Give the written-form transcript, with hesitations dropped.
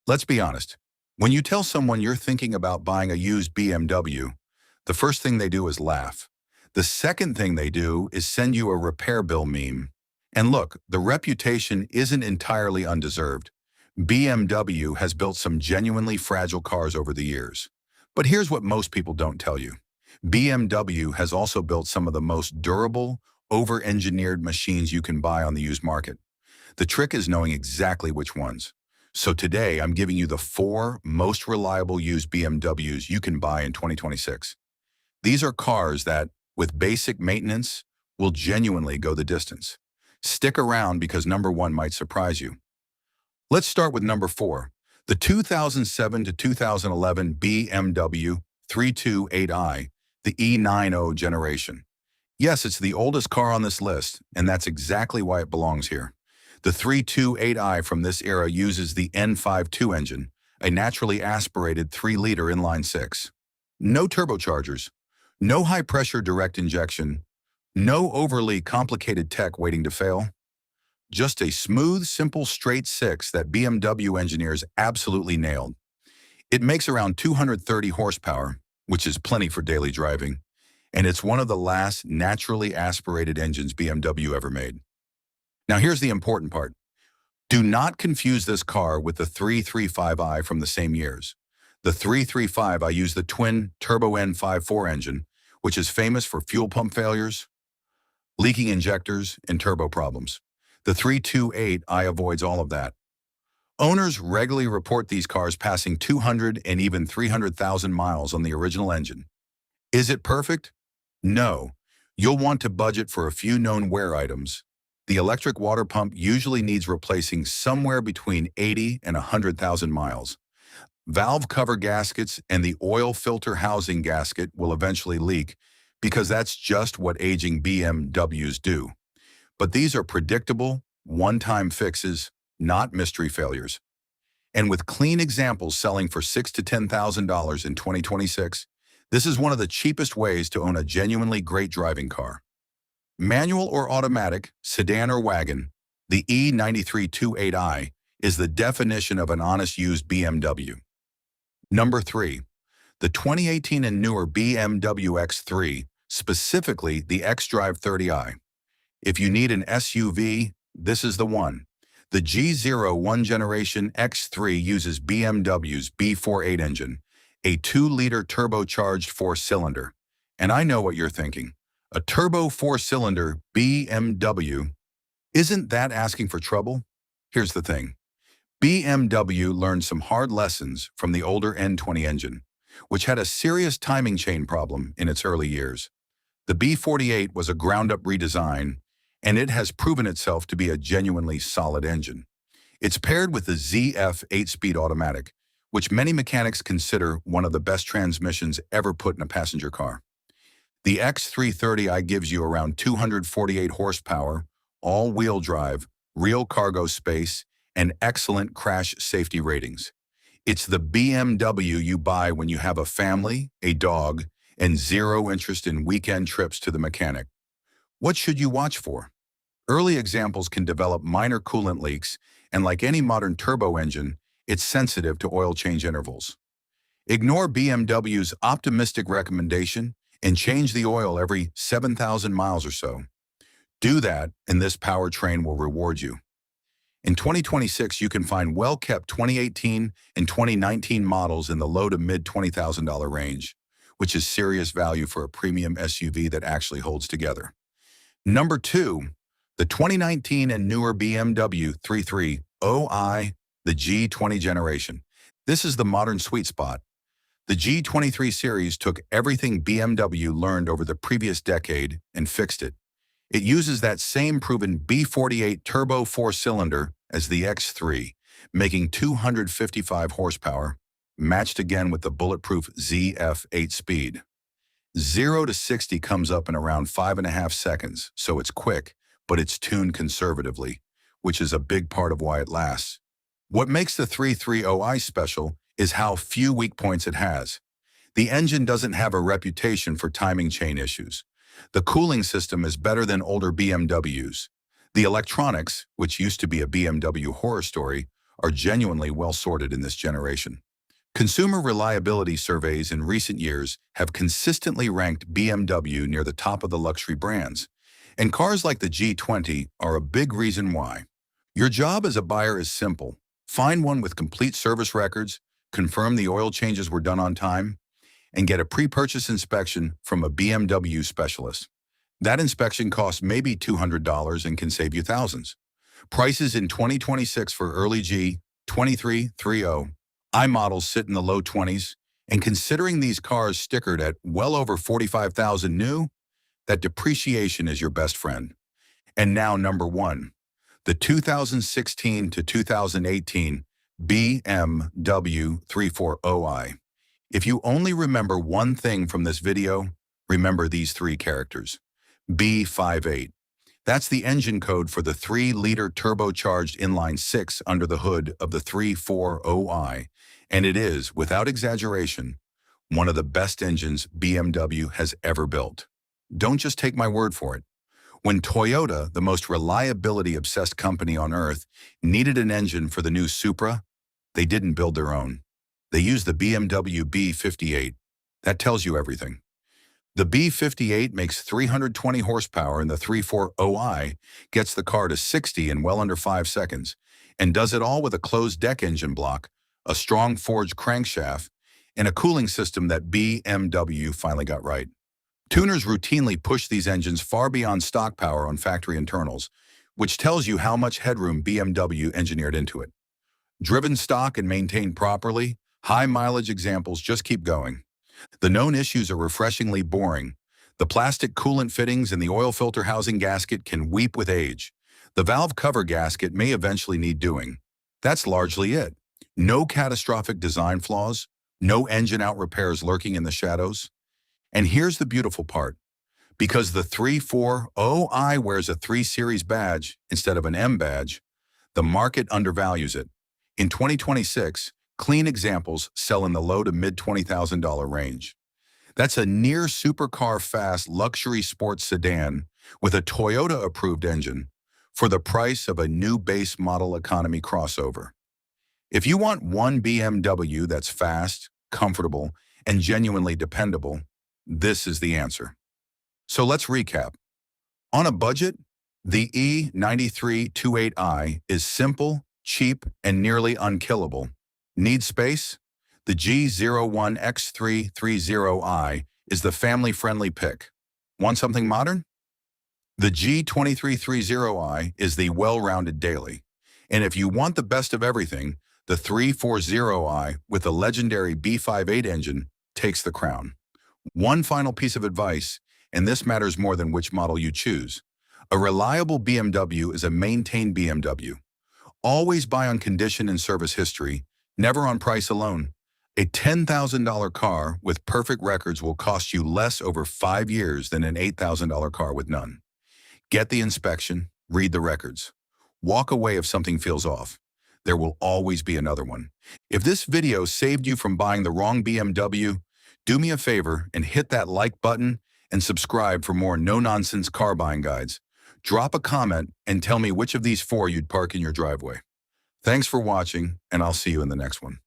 Let's be honest. When you tell someone you're thinking about buying a used BMW, the first thing they do is laugh. The second thing they do is send you a repair bill meme. And look, the reputation isn't entirely undeserved. BMW has built some genuinely fragile cars over the years. But here's what most people don't tell you. BMW has also built some of the most durable, over-engineered machines you can buy on the used market. The trick is knowing exactly which ones. So today, I'm giving you the 4 most reliable used BMWs you can buy in 2026. These are cars that, with basic maintenance, will genuinely go the distance. Stick around because number 1 might surprise you. Let's start with number 4, the 2007 to 2011 BMW 328i, the E90 generation. Yes, it's the oldest car on this list, and that's exactly why it belongs here. The 328i from this era uses the N52 engine, a naturally aspirated 3-liter inline-6. No turbochargers, no high-pressure direct injection, no overly complicated tech waiting to fail. Just a smooth, simple, straight 6 that BMW engineers absolutely nailed. It makes around 230 horsepower, which is plenty for daily driving, and it's one of the last naturally aspirated engines BMW ever made. Now here's the important part. Do not confuse this car with the 335i from the same years. The 335i used the twin turbo N54 engine, which is famous for fuel pump failures, leaking injectors, and turbo problems. The 328i avoids all of that. Owners regularly report these cars passing 200 and even 300,000 miles on the original engine. Is it perfect? No. You'll want to budget for a few known wear items. The electric water pump usually needs replacing somewhere between 80 and 100,000 miles. Valve cover gaskets and the oil filter housing gasket will eventually leak because that's just what aging BMWs do. But these are predictable, one-time fixes, not mystery failures. And with clean examples selling for $6,000 to $10,000 in 2026, this is one of the cheapest ways to own a genuinely great driving car. Manual or automatic, sedan or wagon, the E93 28i is the definition of an honest used BMW. Number 3, the 2018 and newer BMW X3, specifically the xDrive 30i. If you need an SUV, this is the one. The G01 generation X3 uses BMW's B48 engine, a 2-liter turbocharged 4-cylinder. And I know what you're thinking. A turbo 4-cylinder BMW, isn't that asking for trouble? Here's the thing. BMW learned some hard lessons from the older N20 engine, which had a serious timing chain problem in its early years. The B48 was a ground-up redesign, and it has proven itself to be a genuinely solid engine. It's paired with the ZF 8-speed automatic, which many mechanics consider one of the best transmissions ever put in a passenger car. The X330i gives you around 248 horsepower, all-wheel drive, real cargo space, and excellent crash safety ratings. It's the BMW you buy when you have a family, a dog, and zero interest in weekend trips to the mechanic. What should you watch for? Early examples can develop minor coolant leaks, and like any modern turbo engine, it's sensitive to oil change intervals. Ignore BMW's optimistic recommendation and change the oil every 7,000 miles or so. Do that, and this powertrain will reward you. In 2026, you can find well-kept 2018 and 2019 models in the low to mid-$20,000 range, which is serious value for a premium SUV that actually holds together. Number 2, the 2019 and newer BMW 330i, the G20 generation. This is the modern sweet spot. The G23 series took everything BMW learned over the previous decade and fixed it. It uses that same proven B48 turbo 4-cylinder as the X3, making 255 horsepower, matched again with the bulletproof ZF 8-speed. 0 to 60 comes up in around 5.5 seconds, so it's quick, but it's tuned conservatively, which is a big part of why it lasts. What makes the 330i special is how few weak points it has. The engine doesn't have a reputation for timing chain issues. The cooling system is better than older BMWs. The electronics, which used to be a BMW horror story, are genuinely well sorted in this generation. Consumer reliability surveys in recent years have consistently ranked BMW near the top of the luxury brands, and cars like the G20 are a big reason why. Your job as a buyer is simple. Find one with complete service records, confirm the oil changes were done on time, and get a pre-purchase inspection from a BMW specialist. That inspection costs maybe $200 and can save you thousands. Prices in 2026 for early G2330 I models sit in the low 20s, and considering these cars stickered at well over 45,000 new, that depreciation is your best friend. And now number one, the 2016 to 2018 BMW 340i. If you only remember one thing from this video, remember these three characters. B58. That's the engine code for the 3-liter turbocharged inline-six under the hood of the 340i, and it is, without exaggeration, one of the best engines BMW has ever built. Don't just take my word for it. When Toyota, the most reliability-obsessed company on earth, needed an engine for the new Supra, they didn't build their own. They used the BMW B58. That tells you everything. The B58 makes 320 horsepower and the 340i gets the car to 60 in well under 5 seconds, and does it all with a closed-deck engine block, a strong forged crankshaft, and a cooling system that BMW finally got right. Tuners routinely push these engines far beyond stock power on factory internals, which tells you how much headroom BMW engineered into it. Driven stock and maintained properly, high-mileage examples just keep going. The known issues are refreshingly boring. The plastic coolant fittings and the oil filter housing gasket can weep with age. The valve cover gasket may eventually need doing. That's largely it. No catastrophic design flaws, no engine-out repairs lurking in the shadows. And here's the beautiful part. Because the 340i wears a 3 Series badge instead of an M badge, the market undervalues it. In 2026, clean examples sell in the low to mid $20,000 range. That's a near supercar fast luxury sports sedan with a Toyota-approved engine for the price of a new base model economy crossover. If you want one BMW that's fast, comfortable, and genuinely dependable, this is the answer. So let's recap. On a budget, the E9328i is simple, cheap, and nearly unkillable. Need space? The G01 X3 30i is the family-friendly pick. Want something modern? The G2330i is the well-rounded daily. And if you want the best of everything, the 340i with the legendary B58 engine takes the crown. One final piece of advice, and this matters more than which model you choose. A reliable BMW is a maintained BMW. Always buy on condition and service history, never on price alone. A $10,000 car with perfect records will cost you less over 5 years than an $8,000 car with none. Get the inspection, read the records. Walk away if something feels off. There will always be another one. If this video saved you from buying the wrong BMW, do me a favor and hit that like button and subscribe for more no-nonsense car buying guides. Drop a comment and tell me which of these 4 you'd park in your driveway. Thanks for watching, and I'll see you in the next one.